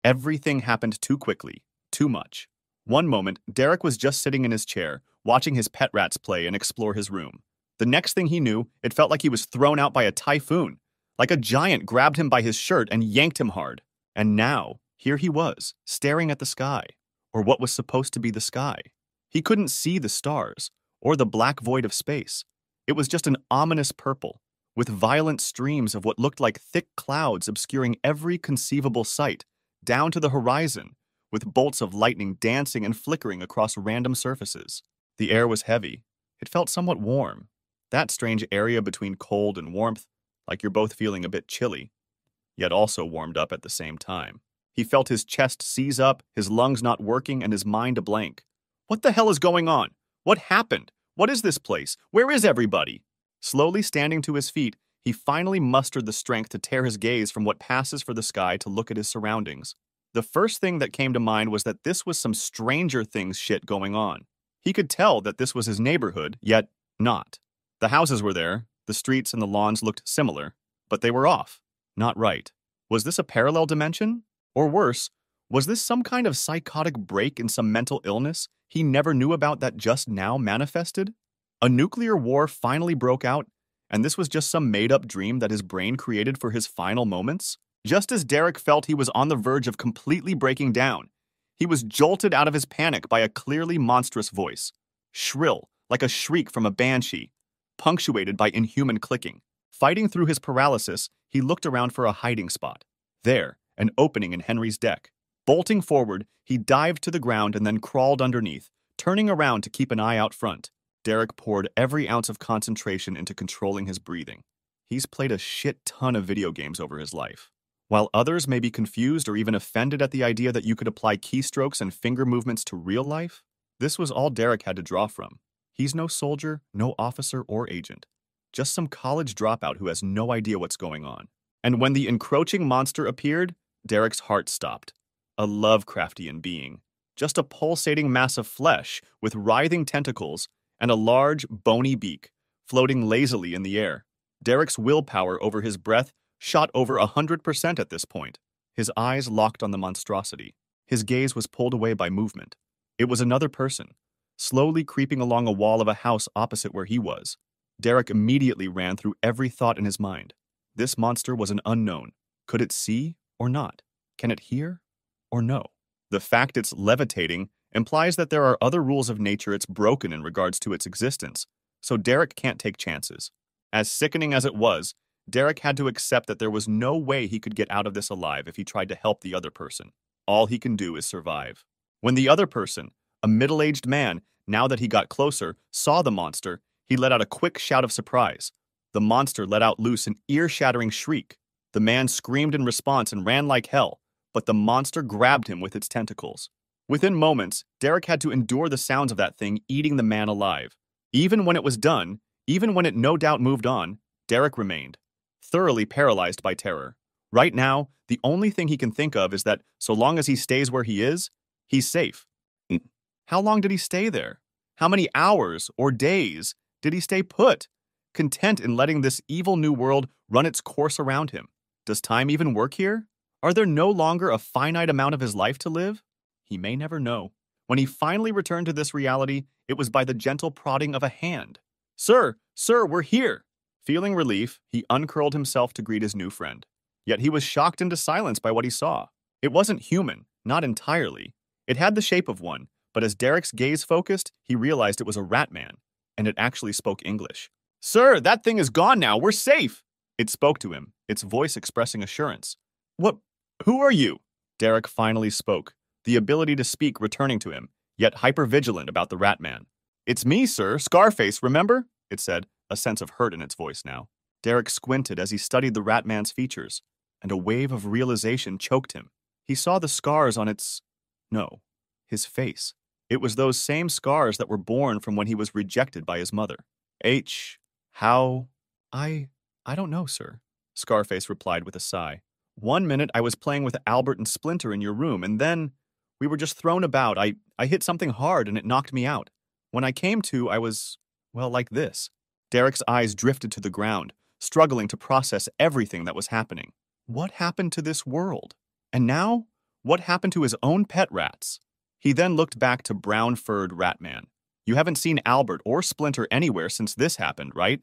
Everything happened too quickly, too much. One moment, Derek was just sitting in his chair, watching his pet rats play and explore his room. The next thing he knew, it felt like he was thrown out by a typhoon, like a giant grabbed him by his shirt and yanked him hard. And now, here he was, staring at the sky, or what was supposed to be the sky. He couldn't see the stars, or the black void of space. It was just an ominous purple, with violent streams of what looked like thick clouds obscuring every conceivable sight, down to the horizon, with bolts of lightning dancing and flickering across random surfaces. The air was heavy. It felt somewhat warm. That strange area between cold and warmth, like you're both feeling a bit chilly, yet also warmed up at the same time. He felt his chest seize up, his lungs not working, and his mind a blank. What the hell is going on? What happened? What is this place? Where is everybody? Slowly standing to his feet, he finally mustered the strength to tear his gaze from what passes for the sky to look at his surroundings. The first thing that came to mind was that this was some Stranger Things shit going on. He could tell that this was his neighborhood, yet not. The houses were there, the streets and the lawns looked similar, but they were off. Not right. Was this a parallel dimension? Or worse, was this some kind of psychotic break in some mental illness he never knew about that just now manifested? A nuclear war finally broke out, and this was just some made-up dream that his brain created for his final moments? Just as Derek felt he was on the verge of completely breaking down, he was jolted out of his panic by a clearly monstrous voice, shrill, like a shriek from a banshee, punctuated by inhuman clicking. Fighting through his paralysis, he looked around for a hiding spot. There, an opening in Henry's deck. Bolting forward, he dived to the ground and then crawled underneath, turning around to keep an eye out front. Derek poured every ounce of concentration into controlling his breathing. He's played a shit ton of video games over his life. While others may be confused or even offended at the idea that you could apply keystrokes and finger movements to real life, this was all Derek had to draw from. He's no soldier, no officer or agent. Just some college dropout who has no idea what's going on. And when the encroaching monster appeared, Derek's heart stopped. A Lovecraftian being. Just a pulsating mass of flesh with writhing tentacles and a large, bony beak, floating lazily in the air. Derek's willpower over his breath shot over 100% at this point. His eyes locked on the monstrosity. His gaze was pulled away by movement. It was another person, slowly creeping along a wall of a house opposite where he was. Derek immediately ran through every thought in his mind. This monster was an unknown. Could it see or not? Can it hear or no? The fact it's levitating implies that there are other rules of nature it's broken in regards to its existence, so Derek can't take chances. As sickening as it was, Derek had to accept that there was no way he could get out of this alive if he tried to help the other person. All he can do is survive. When the other person, a middle-aged man, now that he got closer, saw the monster, he let out a quick shout of surprise. The monster let out loose an ear-shattering shriek. The man screamed in response and ran like hell, but the monster grabbed him with its tentacles. Within moments, Derek had to endure the sounds of that thing eating the man alive. Even when it was done, even when it no doubt moved on, Derek remained, thoroughly paralyzed by terror. Right now, the only thing he can think of is that so long as he stays where he is, he's safe. How long did he stay there? How many hours or days did he stay put, content in letting this evil new world run its course around him? Does time even work here? Are there no longer a finite amount of his life to live? He may never know. When he finally returned to this reality, it was by the gentle prodding of a hand. "Sir, sir, we're here!" Feeling relief, he uncurled himself to greet his new friend. Yet he was shocked into silence by what he saw. It wasn't human, not entirely. It had the shape of one, but as Derek's gaze focused, he realized it was a rat man, and it actually spoke English. "Sir, that thing is gone now. We're safe!" It spoke to him, its voice expressing assurance. Who are you?" Derek finally spoke, the ability to speak returning to him, yet hyper-vigilant about the rat man. "It's me, sir, Scarface, remember?" it said, a sense of hurt in its voice now. Derek squinted as he studied the rat man's features, and a wave of realization choked him. He saw the scars on his face. It was those same scars that were born from when he was rejected by his mother. How? I don't know, sir," Scarface replied with a sigh. "One minute I was playing with Albert and Splinter in your room, and then we were just thrown about. I hit something hard and it knocked me out. When I came to, I was, well, like this." Derek's eyes drifted to the ground, struggling to process everything that was happening. What happened to this world? And now, What happened to his own pet rats? He then looked back to brown-furred Ratman. You haven't seen Albert or Splinter anywhere since this happened, right?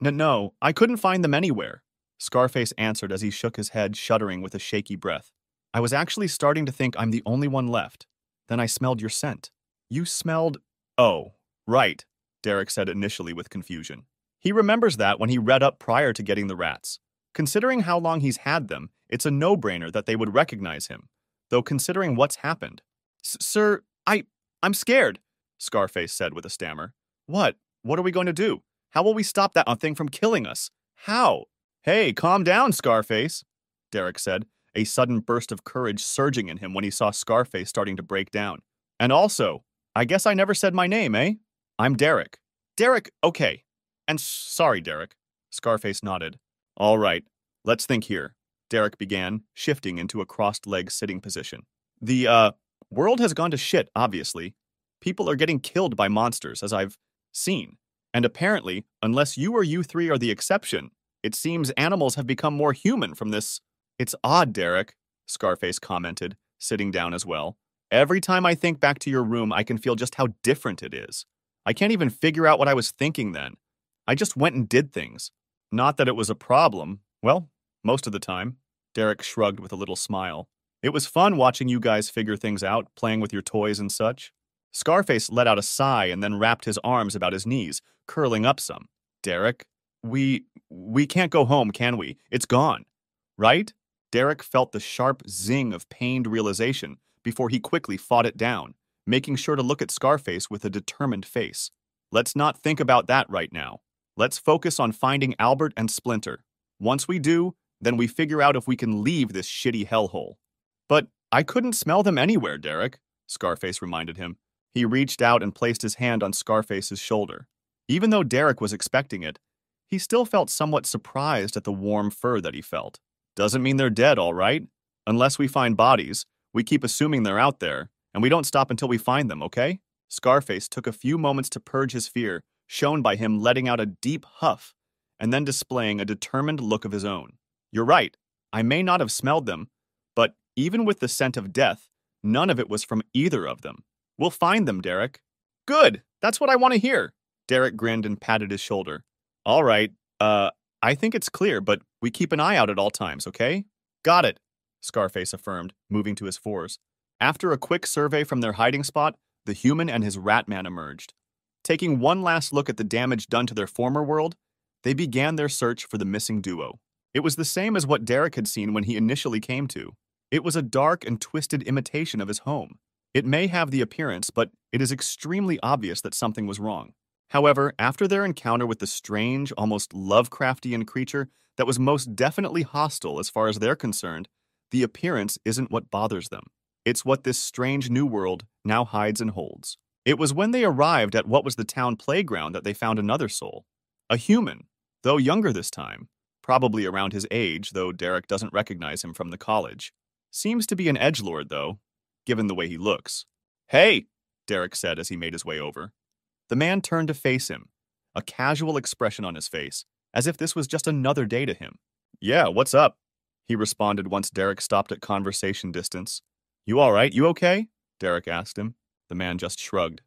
No, I couldn't find them anywhere, Scarface answered as he shook his head, shuddering with a shaky breath. I was actually starting to think I'm the only one left. Then I smelled your scent. You smelled… Oh, right, Derek said initially with confusion. He remembers that when he read up prior to getting the rats. Considering how long he's had them, it's a no-brainer that they would recognize him. Though considering what's happened… Sir, I'm scared, Scarface said with a stammer. What? What are we going to do? How will we stop that thing from killing us? How? Hey, calm down, Scarface, Derek said, a sudden burst of courage surging in him when he saw Scarface starting to break down. And also, I guess I never said my name, eh? I'm Derek. Derek, okay. And sorry, Derek. Scarface nodded. All right, let's think here, Derek began, shifting into a crossed-leg sitting position. The, world has gone to shit, obviously. People are getting killed by monsters, as I've seen. And apparently, unless you or you three are the exception, it seems animals have become more human from this. It's odd, Derek, Scarface commented, sitting down as well. Every time I think back to your room, I can feel just how different it is. I can't even figure out what I was thinking then. I just went and did things. Not that it was a problem. Well, most of the time. Derek shrugged with a little smile. It was fun watching you guys figure things out, playing with your toys and such. Scarface let out a sigh and then wrapped his arms about his knees, curling up some. Derek, we can't go home, can we? It's gone. Right? Derek felt the sharp zing of pained realization before he quickly fought it down, making sure to look at Scarface with a determined face. Let's not think about that right now. Let's focus on finding Albert and Splinter. Once we do, then we figure out if we can leave this shitty hellhole. But I couldn't smell them anywhere, Derek, Scarface reminded him. He reached out and placed his hand on Scarface's shoulder. Even though Derek was expecting it, he still felt somewhat surprised at the warm fur that he felt. Doesn't mean they're dead, all right? Unless we find bodies, we keep assuming they're out there, and we don't stop until we find them, okay? Scarface took a few moments to purge his fear, shown by him letting out a deep huff, and then displaying a determined look of his own. You're right, I may not have smelled them, but even with the scent of death, none of it was from either of them. We'll find them, Derek. Good, that's what I want to hear. Derek grinned and patted his shoulder. All right, I think it's clear, but we keep an eye out at all times, okay? Got it, Scarface affirmed, moving to his fours. After a quick survey from their hiding spot, the human and his Ratman emerged. Taking one last look at the damage done to their former world, they began their search for the missing duo. It was the same as what Derek had seen when he initially came to. It was a dark and twisted imitation of his home. It may have the appearance, but it is extremely obvious that something was wrong. However, after their encounter with the strange, almost Lovecraftian creature that was most definitely hostile as far as they're concerned, the appearance isn't what bothers them. It's what this strange new world now hides and holds. It was when they arrived at what was the town playground that they found another soul. A human, though younger this time, probably around his age, though Derek doesn't recognize him from the college. Seems to be an edgelord, though, given the way he looks. Hey, Derek said as he made his way over. The man turned to face him, a casual expression on his face, as if this was just another day to him. Yeah, what's up? He responded once Derek stopped at conversation distance. You all right? You okay? Derek asked him. The man just shrugged.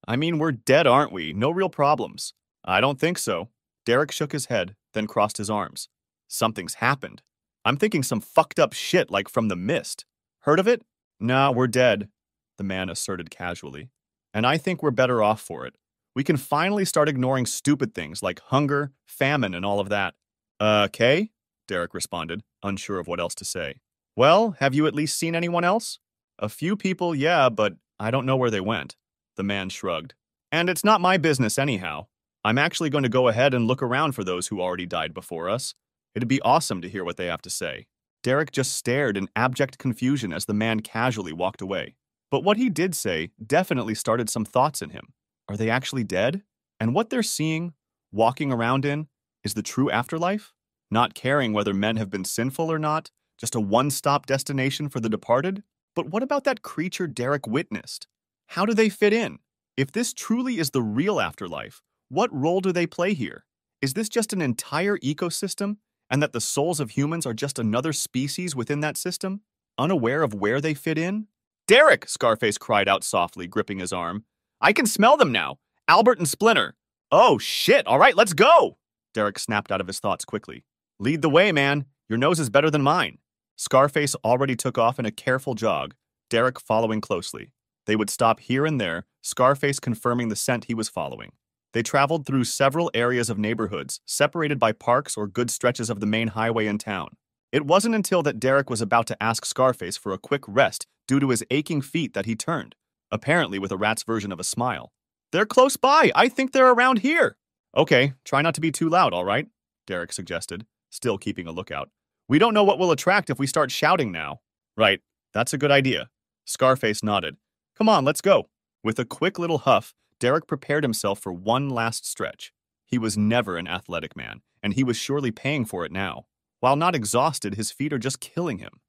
I mean, we're dead, aren't we? No real problems. I don't think so. Derek shook his head, then crossed his arms. Something's happened. I'm thinking some fucked up shit like from The Mist. Heard of it? Nah, we're dead, the man asserted casually. And I think we're better off for it. We can finally start ignoring stupid things like hunger, famine, and all of that. Okay? Derek responded, unsure of what else to say. Well, have you at least seen anyone else? A few people, yeah, but I don't know where they went. The man shrugged. And it's not my business anyhow. I'm actually going to go ahead and look around for those who already died before us. It'd be awesome to hear what they have to say. Derek just stared in abject confusion as the man casually walked away. But what he did say definitely started some thoughts in him. Are they actually dead? And what they're seeing, walking around in, is the true afterlife? Not caring whether men have been sinful or not, just a one-stop destination for the departed? But what about that creature Derek witnessed? How do they fit in? If this truly is the real afterlife, what role do they play here? Is this just an entire ecosystem, and that the souls of humans are just another species within that system? unaware of where they fit in? Derek! Scarface cried out softly, gripping his arm. I can smell them now! Albert and Splinter! Oh, shit! All right, let's go! Derek snapped out of his thoughts quickly. Lead the way, man. Your nose is better than mine. Scarface already took off in a careful jog, Derek following closely. They would stop here and there, Scarface confirming the scent he was following. They traveled through several areas of neighborhoods, separated by parks or good stretches of the main highway in town. It wasn't until that Derek was about to ask Scarface for a quick rest due to his aching feet that he turned, apparently with a rat's version of a smile. They're close by. I think they're around here. Okay, try not to be too loud, all right? Derek suggested, still keeping a lookout. We don't know what we'll attract if we start shouting now. Right, that's a good idea. Scarface nodded. Come on, let's go. With a quick little huff, Derek prepared himself for one last stretch. He was never an athletic man, and he was surely paying for it now. While not exhausted, his feet are just killing him.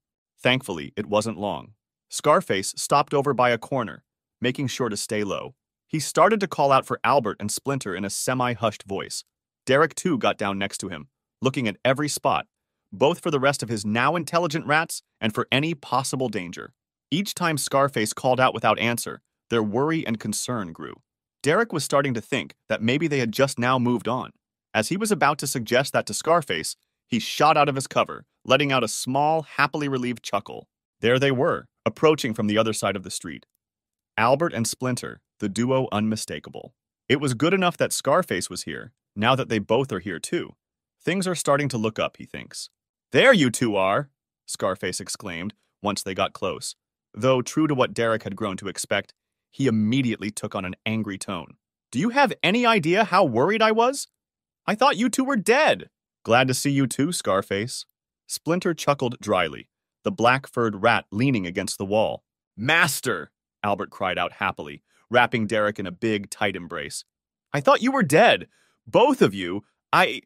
Thankfully, it wasn't long. Scarface stopped over by a corner, making sure to stay low. He started to call out for Albert and Splinter in a semi-hushed voice. Derek, too, got down next to him, looking at every spot, both for the rest of his now intelligent rats and for any possible danger. Each time Scarface called out without answer, their worry and concern grew. Derek was starting to think that maybe they had just now moved on. As he was about to suggest that to Scarface, he shot out of his cover, letting out a small, happily relieved chuckle. There they were, approaching from the other side of the street. Albert and Splinter, the duo unmistakable. It was good enough that Scarface was here, now that they both are here too. Things are starting to look up, he thinks. There you two are, Scarface exclaimed once they got close. Though true to what Derek had grown to expect, he immediately took on an angry tone. Do you have any idea how worried I was? I thought you two were dead. Glad to see you too, Scarface. Splinter chuckled dryly, the black-furred rat leaning against the wall. Master! Albert cried out happily, wrapping Derek in a big, tight embrace. I thought you were dead. Both of you. I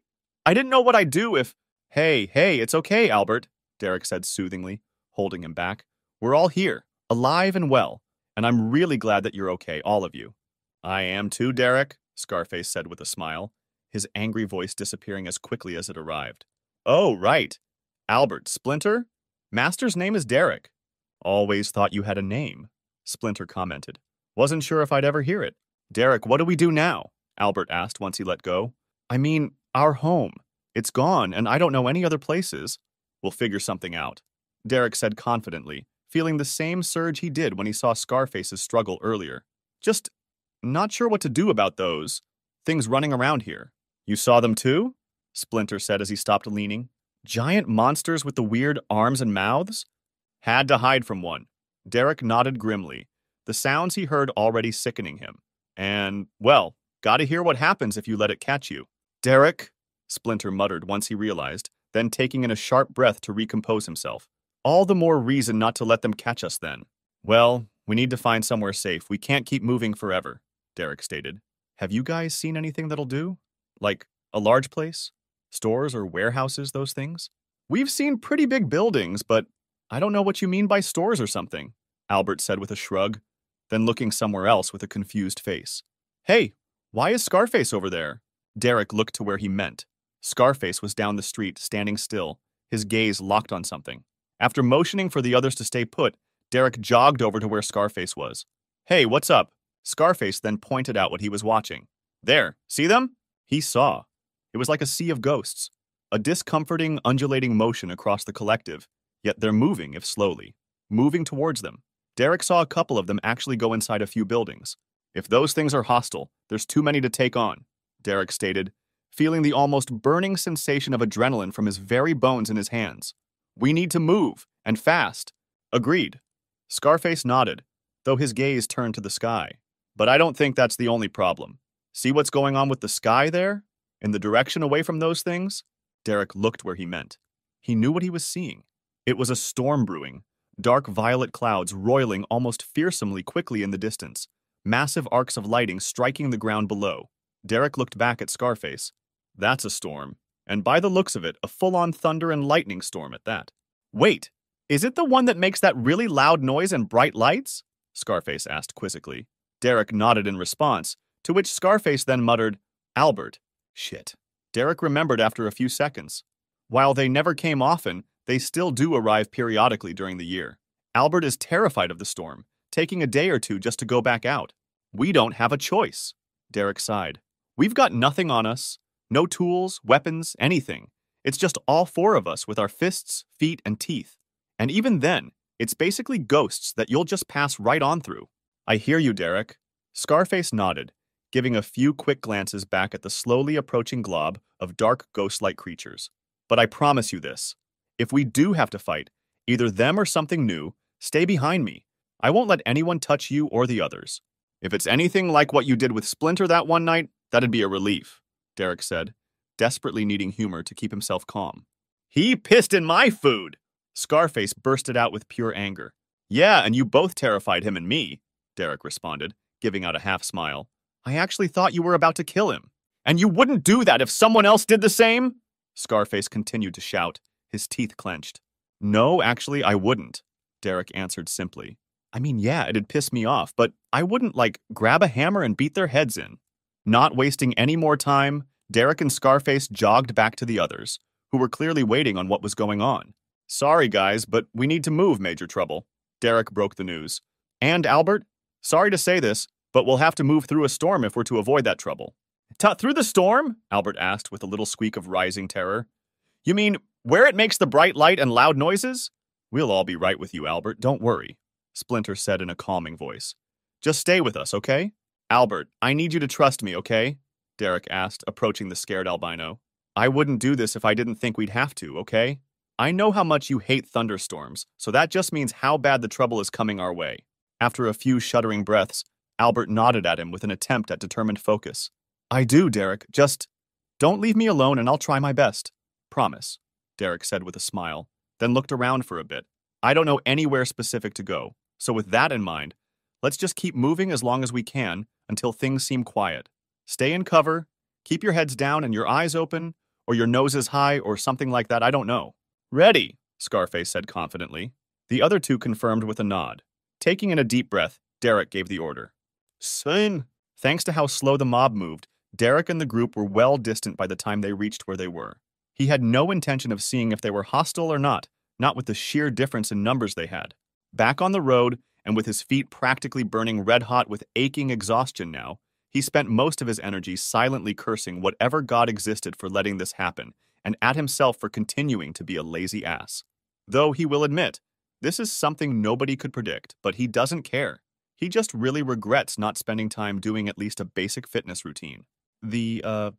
didn't know what I'd do if... Hey, it's okay, Albert, Derek said soothingly, holding him back. We're all here, alive and well, and I'm really glad that you're okay, all of you. I am too, Derek, Scarface said with a smile, his angry voice disappearing as quickly as it arrived. Oh, right. Albert, Splinter? Master's name is Derek. Always thought you had a name, Splinter commented. Wasn't sure if I'd ever hear it. Derek, what do we do now? Albert asked once he let go. I mean, our home. It's gone, and I don't know any other places. We'll figure something out, Derek said confidently, feeling the same surge he did when he saw Scarface's struggle earlier. Just not sure what to do about those things running around here. You saw them too? Splinter said as he stopped leaning. Giant monsters with the weird arms and mouths? Had to hide from one. Derek nodded grimly, the sounds he heard already sickening him. And, well, gotta hear what happens if you let it catch you. Derek, Splinter muttered once he realized, then taking in a sharp breath to recompose himself. All the more reason not to let them catch us then. Well, we need to find somewhere safe. We can't keep moving forever, Derek stated. Have you guys seen anything that'll do? Like a large place? Stores or warehouses, those things? We've seen pretty big buildings, but I don't know what you mean by stores or something, Albert said with a shrug, then looking somewhere else with a confused face. Hey, why is Scarface over there? Derek looked to where he meant. Scarface was down the street, standing still, his gaze locked on something. After motioning for the others to stay put, Derek jogged over to where Scarface was. Hey, what's up? Scarface then pointed out what he was watching. There, see them? He saw. It was like a sea of ghosts, a discomforting, undulating motion across the collective, yet they're moving, if slowly, moving towards them. Derek saw a couple of them actually go inside a few buildings. If those things are hostile, there's too many to take on, Derek stated, feeling the almost burning sensation of adrenaline from his very bones in his hands. We need to move, and fast. Agreed. Scarface nodded, though his gaze turned to the sky. But I don't think that's the only problem. See what's going on with the sky there? In the direction away from those things? Derek looked where he meant. He knew what he was seeing. It was a storm brewing, dark violet clouds roiling almost fearsomely quickly in the distance, massive arcs of lighting striking the ground below. Derek looked back at Scarface. That's a storm, and by the looks of it, a full-on thunder and lightning storm at that. Wait, is it the one that makes that really loud noise and bright lights? Scarface asked quizzically. Derek nodded in response, to which Scarface then muttered, Albert. Shit. Derek remembered after a few seconds. While they never came often, they still do arrive periodically during the year. Albert is terrified of the storm, taking a day or two just to go back out. We don't have a choice, Derek sighed. We've got nothing on us, no tools, weapons, anything. It's just all four of us with our fists, feet, and teeth. And even then, it's basically ghosts that you'll just pass right on through. I hear you, Derek. Scarface nodded, giving a few quick glances back at the slowly approaching glob of dark ghost-like creatures. But I promise you this. If we do have to fight, either them or something new, stay behind me. I won't let anyone touch you or the others. If it's anything like what you did with Splinter that one night, that'd be a relief, Derek said, desperately needing humor to keep himself calm. He pissed in my food! Scarface bursted out with pure anger. Yeah, and you both terrified him and me, Derek responded, giving out a half smile. I actually thought you were about to kill him. And you wouldn't do that if someone else did the same? Scarface continued to shout, his teeth clenched. No, actually, I wouldn't, Derek answered simply. I mean, yeah, it'd piss me off, but I wouldn't, grab a hammer and beat their heads in. Not wasting any more time, Derek and Scarface jogged back to the others, who were clearly waiting on what was going on. Sorry, guys, but we need to move, Major Trouble. Derek broke the news. And, Albert, sorry to say this, but we'll have to move through a storm if we're to avoid that trouble. Through the storm? Albert asked with a little squeak of rising terror. You mean, where it makes the bright light and loud noises? We'll all be right with you, Albert, don't worry, Splinter said in a calming voice. Just stay with us, okay? Albert, I need you to trust me, okay? Derek asked, approaching the scared albino. I wouldn't do this if I didn't think we'd have to, okay? I know how much you hate thunderstorms, so that just means how bad the trouble is coming our way. After a few shuddering breaths, Albert nodded at him with an attempt at determined focus. I do, Derek. Just don't leave me alone and I'll try my best. Promise, Derek said with a smile, then looked around for a bit. I don't know anywhere specific to go, so with that in mind, let's just keep moving as long as we can until things seem quiet. Stay in cover, keep your heads down and your eyes open, or your noses high or something like that, I don't know. Ready, Scarface said confidently. The other two confirmed with a nod. Taking in a deep breath, Derek gave the order. Son. Thanks to how slow the mob moved, Derek and the group were well distant by the time they reached where they were. He had no intention of seeing if they were hostile or not with the sheer difference in numbers they had. Back on the road, and with his feet practically burning red-hot with aching exhaustion now, he spent most of his energy silently cursing whatever god existed for letting this happen, and at himself for continuing to be a lazy ass. Though he will admit, this is something nobody could predict, but he doesn't care. He just really regrets not spending time doing at least a basic fitness routine. The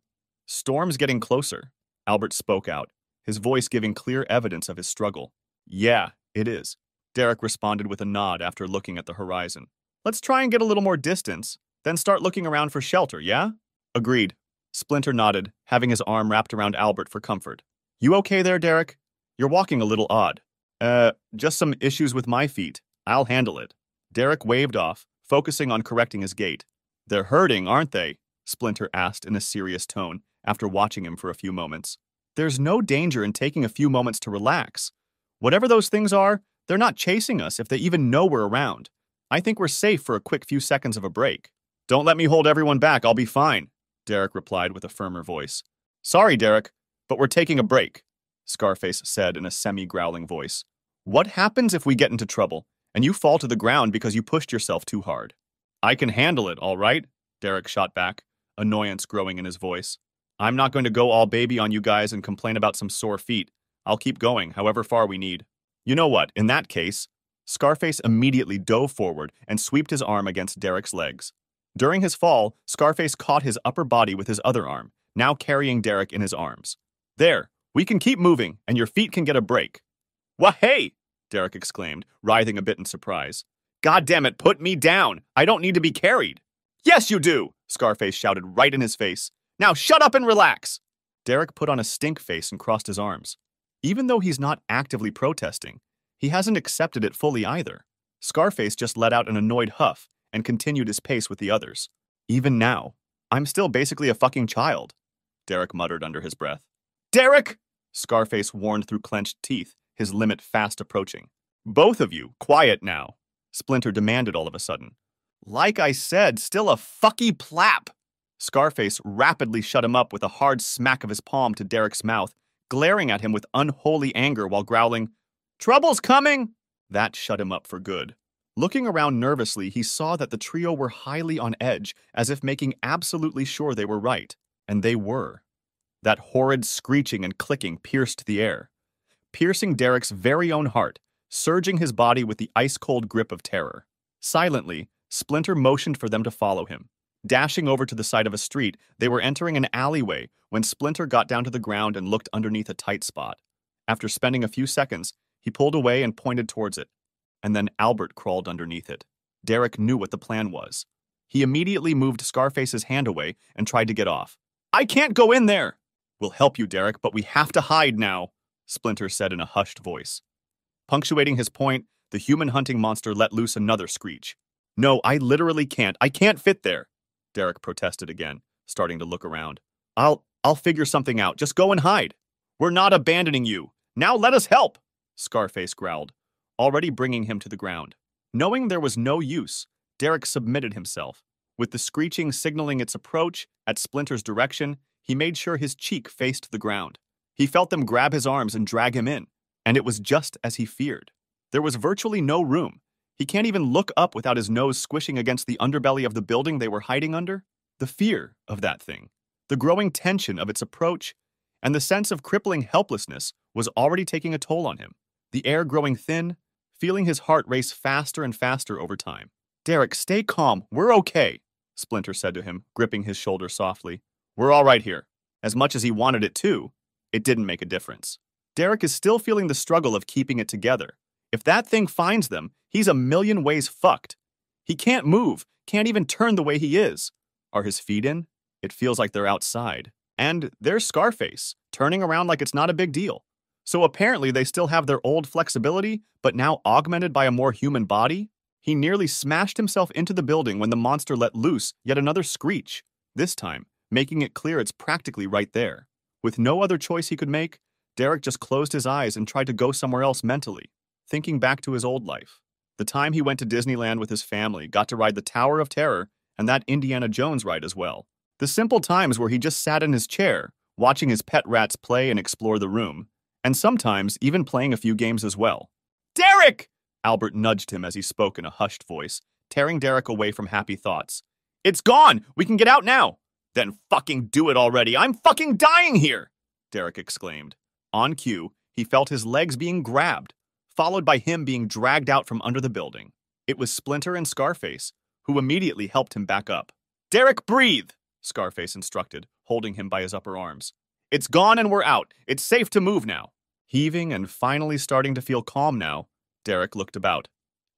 storm's getting closer, Albert spoke out, his voice giving clear evidence of his struggle. Yeah, it is, Derek responded with a nod after looking at the horizon. Let's try and get a little more distance, then start looking around for shelter, yeah? Agreed. Splinter nodded, having his arm wrapped around Albert for comfort. You okay there, Derek? You're walking a little odd. Just some issues with my feet. I'll handle it. Derek waved off, focusing on correcting his gait. They're hurting, aren't they? Splinter asked in a serious tone, after watching him for a few moments. There's no danger in taking a few moments to relax. Whatever those things are, they're not chasing us if they even know we're around. I think we're safe for a quick few seconds of a break. Don't let me hold everyone back, I'll be fine, Derek replied with a firmer voice. Sorry, Derek, but we're taking a break, Scarface said in a semi-growling voice. What happens if we get into trouble, and you fall to the ground because you pushed yourself too hard? I can handle it, all right, Derek shot back, annoyance growing in his voice. I'm not going to go all baby on you guys and complain about some sore feet. I'll keep going, however far we need. You know what, in that case, Scarface immediately dove forward and swept his arm against Derek's legs. During his fall, Scarface caught his upper body with his other arm, now carrying Derek in his arms. There, we can keep moving, and your feet can get a break. Why, hey, Derek exclaimed, writhing a bit in surprise. God damn it, put me down! I don't need to be carried! Yes, you do! Scarface shouted right in his face. Now shut up and relax! Derek put on a stink face and crossed his arms. Even though he's not actively protesting, he hasn't accepted it fully either. Scarface just let out an annoyed huff and continued his pace with the others. Even now, I'm still basically a fucking child, Derek muttered under his breath. Derek! Scarface warned through clenched teeth, his limit fast approaching. Both of you, quiet now, Splinter demanded all of a sudden. Like I said, still a fucky plap! Scarface rapidly shut him up with a hard smack of his palm to Derek's mouth, glaring at him with unholy anger while growling, "Trouble's coming!" That shut him up for good. Looking around nervously, he saw that the trio were highly on edge, as if making absolutely sure they were right. And they were. That horrid screeching and clicking pierced the air, piercing Derek's very own heart, surging his body with the ice-cold grip of terror. Silently, Splinter motioned for them to follow him. Dashing over to the side of a street, they were entering an alleyway when Splinter got down to the ground and looked underneath a tight spot. After spending a few seconds, he pulled away and pointed towards it. And then Albert crawled underneath it. Derek knew what the plan was. He immediately moved Scarface's hand away and tried to get off. "I can't go in there!" "We'll help you, Derek, but we have to hide now," Splinter said in a hushed voice. Punctuating his point, the human hunting monster let loose another screech. "No, I literally can't. I can't fit there," Derek protested again, starting to look around. I'll figure something out. Just go and hide." "We're not abandoning you. Now let us help," Scarface growled, already bringing him to the ground. Knowing there was no use, Derek submitted himself. With the screeching signaling its approach at Splinter's direction, he made sure his cheek faced the ground. He felt them grab his arms and drag him in, and it was just as he feared. There was virtually no room. He can't even look up without his nose squishing against the underbelly of the building they were hiding under. The fear of that thing, the growing tension of its approach, and the sense of crippling helplessness was already taking a toll on him. The air growing thin, feeling his heart race faster and faster over time. "Derek, stay calm. We're okay," Splinter said to him, gripping his shoulder softly. "We're all right here." As much as he wanted it to, it didn't make a difference. Derek is still feeling the struggle of keeping it together. If that thing finds them, he's a million ways fucked. He can't move, can't even turn the way he is. Are his feet in? It feels like they're outside. And there's Scarface, turning around like it's not a big deal. So apparently they still have their old flexibility, but now augmented by a more human body? He nearly smashed himself into the building when the monster let loose yet another screech, this time making it clear it's practically right there. With no other choice he could make, Derek just closed his eyes and tried to go somewhere else mentally, thinking back to his old life. The time he went to Disneyland with his family, got to ride the Tower of Terror, and that Indiana Jones ride as well. The simple times where he just sat in his chair, watching his pet rats play and explore the room, and sometimes even playing a few games as well. "Derek!" Albert nudged him as he spoke in a hushed voice, tearing Derek away from happy thoughts. "It's gone! We can get out now!" "Then fucking do it already! I'm fucking dying here!" Derek exclaimed. On cue, he felt his legs being grabbed, followed by him being dragged out from under the building. It was Splinter and Scarface, who immediately helped him back up. "Derek, breathe!" Scarface instructed, holding him by his upper arms. "It's gone and we're out. It's safe to move now." Heaving and finally starting to feel calm now, Derek looked about.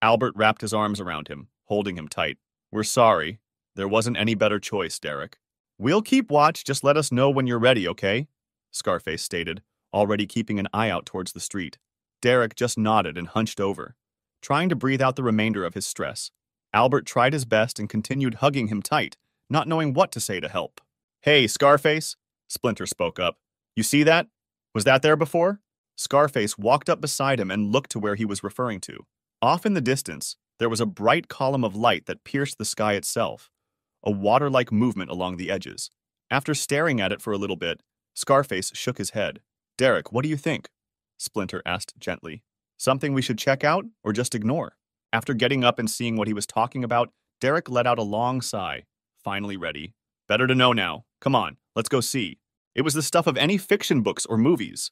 Albert wrapped his arms around him, holding him tight. "We're sorry. There wasn't any better choice, Derek." "We'll keep watch. Just let us know when you're ready, okay?" Scarface stated, already keeping an eye out towards the street. Derek just nodded and hunched over, trying to breathe out the remainder of his stress. Albert tried his best and continued hugging him tight, not knowing what to say to help. "Hey, Scarface," Splinter spoke up. "You see that? Was that there before?" Scarface walked up beside him and looked to where he was referring to. Off in the distance, there was a bright column of light that pierced the sky itself, a water-like movement along the edges. After staring at it for a little bit, Scarface shook his head. "Derek, what do you think?" Splinter asked gently. "Something we should check out or just ignore?" After getting up and seeing what he was talking about, Derek let out a long sigh, finally ready. "Better to know now. Come on, let's go see." It was the stuff of any fiction books or movies,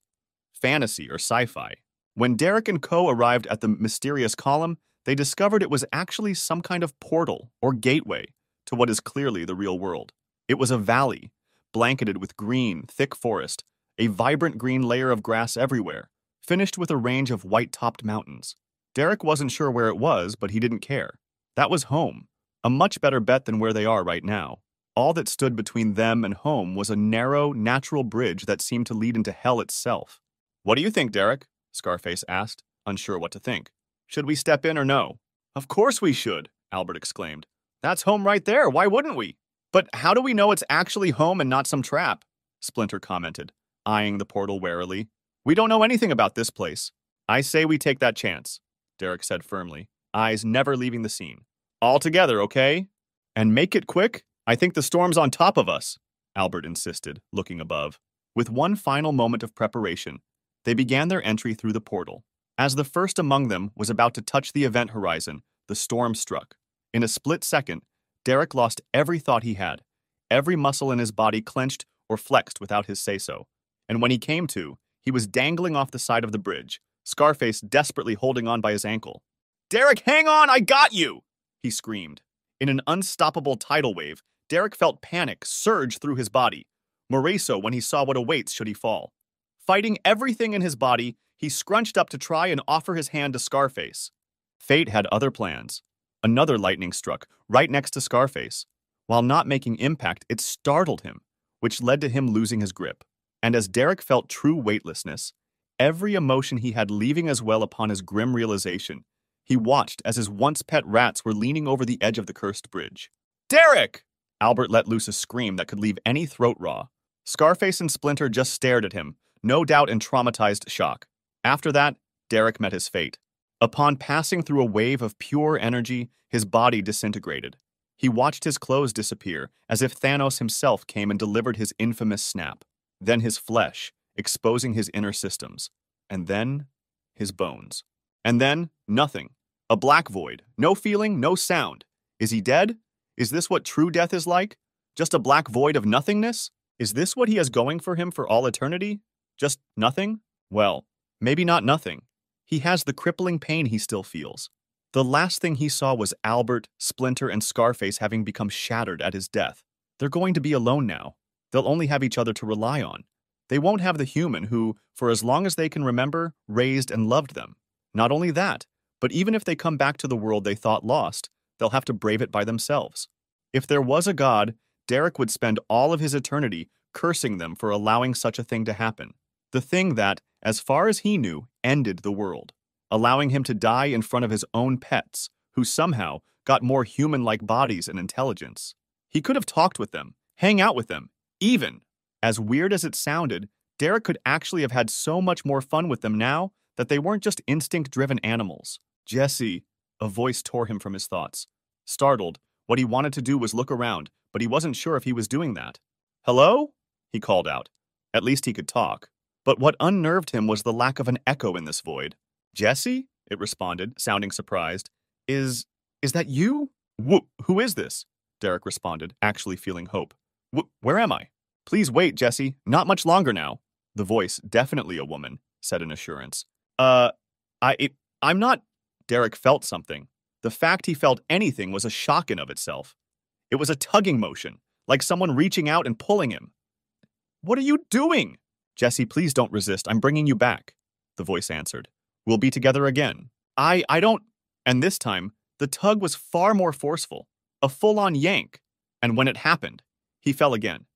fantasy or sci-fi. When Derek and co. arrived at the mysterious column, they discovered it was actually some kind of portal or gateway to what is clearly the real world. It was a valley, blanketed with green, thick forest, a vibrant green layer of grass everywhere, finished with a range of white-topped mountains. Derek wasn't sure where it was, but he didn't care. That was home, a much better bet than where they are right now. All that stood between them and home was a narrow, natural bridge that seemed to lead into hell itself. "What do you think, Derek?" Scarface asked, unsure what to think. "Should we step in or no?" "Of course we should," Albert exclaimed. "That's home right there. Why wouldn't we?" "But how do we know it's actually home and not some trap?" Splinter commented, eyeing the portal warily. "We don't know anything about this place." "I say we take that chance," Derek said firmly, eyes never leaving the scene. "All together, okay? And make it quick? I think the storm's on top of us," Albert insisted, looking above. With one final moment of preparation, they began their entry through the portal. As the first among them was about to touch the event horizon, the storm struck. In a split second, Derek lost every thought he had. Every muscle in his body clenched or flexed without his say-so. And when he came to, he was dangling off the side of the bridge, Scarface desperately holding on by his ankle. "Derek, hang on! I got you!" he screamed. In an unstoppable tidal wave, Derek felt panic surge through his body, more so when he saw what awaits should he fall. Fighting everything in his body, he scrunched up to try and offer his hand to Scarface. Fate had other plans. Another lightning struck, right next to Scarface. While not making impact, it startled him, which led to him losing his grip. And as Derek felt true weightlessness, every emotion he had leaving as well upon his grim realization, he watched as his once-pet rats were leaning over the edge of the cursed bridge. "Derek!" Albert let loose a scream that could leave any throat raw. Scarface and Splinter just stared at him, no doubt in traumatized shock. After that, Derek met his fate. Upon passing through a wave of pure energy, his body disintegrated. He watched his clothes disappear, as if Thanos himself came and delivered his infamous snap. Then his flesh, exposing his inner systems. And then, his bones. And then, nothing. A black void. No feeling, no sound. Is he dead? Is this what true death is like? Just a black void of nothingness? Is this what he has going for him for all eternity? Just nothing? Well, maybe not nothing. He has the crippling pain he still feels. The last thing he saw was Albert, Splinter, and Scarface having become shattered at his death. They're going to be alone now. They'll only have each other to rely on. They won't have the human who, for as long as they can remember, raised and loved them. Not only that, but even if they come back to the world they thought lost, they'll have to brave it by themselves. If there was a God, Derek would spend all of his eternity cursing them for allowing such a thing to happen. The thing that, as far as he knew, ended the world, allowing him to die in front of his own pets, who somehow got more human-like bodies and intelligence. He could have talked with them, hang out with them, even. As weird as it sounded, Derek could actually have had so much more fun with them now that they weren't just instinct-driven animals. "Jesse," a voice tore him from his thoughts. Startled, what he wanted to do was look around, but he wasn't sure if he was doing that. "Hello?" he called out. At least he could talk. But what unnerved him was the lack of an echo in this void. "Jesse?" it responded, sounding surprised. Is that you?" Who is this?" Derek responded, actually feeling hope. Where am I?" "Please wait, Jesse. Not much longer now." The voice, definitely a woman, said in assurance. I'm not..." Derek felt something. The fact he felt anything was a shock in of itself. It was a tugging motion, like someone reaching out and pulling him. "What are you doing?" "Jesse, please don't resist. I'm bringing you back," the voice answered. "We'll be together again." I don't..." And this time, the tug was far more forceful, a full-on yank. And when it happened, he fell again,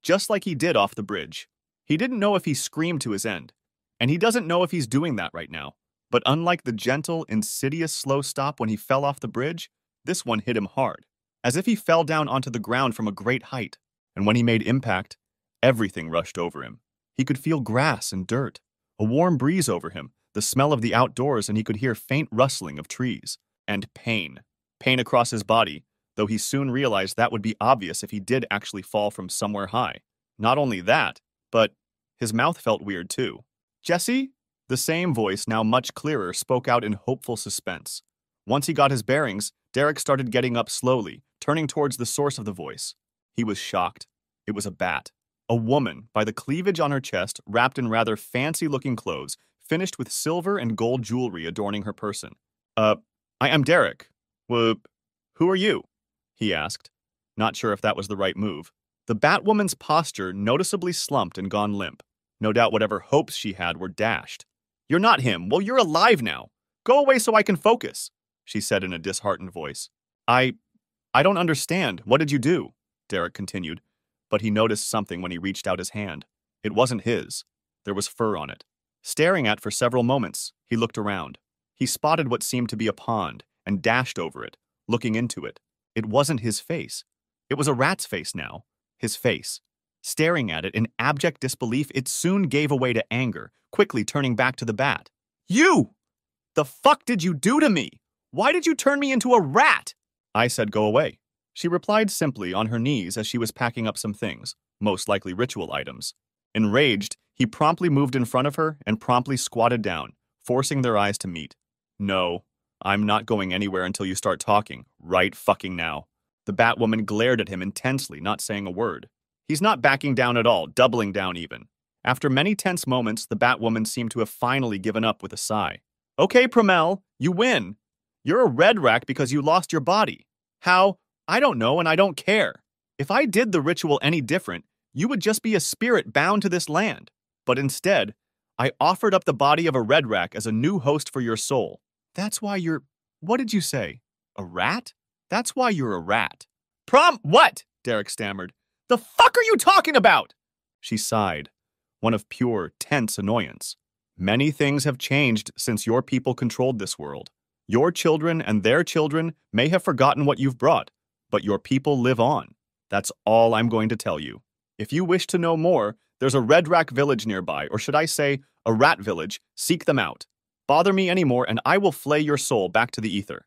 just like he did off the bridge. He didn't know if he screamed to his end, and he doesn't know if he's doing that right now. But unlike the gentle, insidious slow stop when he fell off the bridge, this one hit him hard, as if he fell down onto the ground from a great height. And when he made impact, everything rushed over him. He could feel grass and dirt, a warm breeze over him, the smell of the outdoors, and he could hear faint rustling of trees. And pain. Pain across his body, though he soon realized that would be obvious if he did actually fall from somewhere high. Not only that, but his mouth felt weird too. "Jesse?" The same voice, now much clearer, spoke out in hopeful suspense. Once he got his bearings, Derek started getting up slowly, turning towards the source of the voice. He was shocked. It was a bat. A woman, by the cleavage on her chest, wrapped in rather fancy-looking clothes, finished with silver and gold jewelry adorning her person. I am Derek. Who are you?" he asked, not sure if that was the right move. The Batwoman's posture noticeably slumped and gone limp. No doubt whatever hopes she had were dashed. "You're not him. Well, you're alive now. Go away so I can focus," she said in a disheartened voice. I don't understand. What did you do?" Derek continued, but he noticed something when he reached out his hand. It wasn't his. There was fur on it. Staring at for several moments, he looked around. He spotted what seemed to be a pond and dashed over it, looking into it. It wasn't his face. It was a rat's face now. His face. Staring at it in abject disbelief, it soon gave way to anger, quickly turning back to the bat. "You! The fuck did you do to me? Why did you turn me into a rat?" "I said go away," she replied simply on her knees as she was packing up some things, most likely ritual items. Enraged, he promptly moved in front of her and promptly squatted down, forcing their eyes to meet. No, I'm not going anywhere until you start talking, right fucking now. The Batwoman glared at him intensely, not saying a word. He's not backing down at all, doubling down even. After many tense moments, the Batwoman seemed to have finally given up with a sigh. Okay, Promel, you win. You're a red rack because you lost your body. How? I don't know and I don't care. If I did the ritual any different, you would just be a spirit bound to this land. But instead, I offered up the body of a red rack as a new host for your soul. That's why you're... What did you say? A rat? That's why you're a rat. What? Derek stammered. The fuck are you talking about? She sighed, one of pure, tense annoyance. Many things have changed since your people controlled this world. Your children and their children may have forgotten what you've brought, but your people live on. That's all I'm going to tell you. If you wish to know more, there's a red rack village nearby, or should I say, a rat village. Seek them out. Bother me anymore and I will flay your soul back to the ether.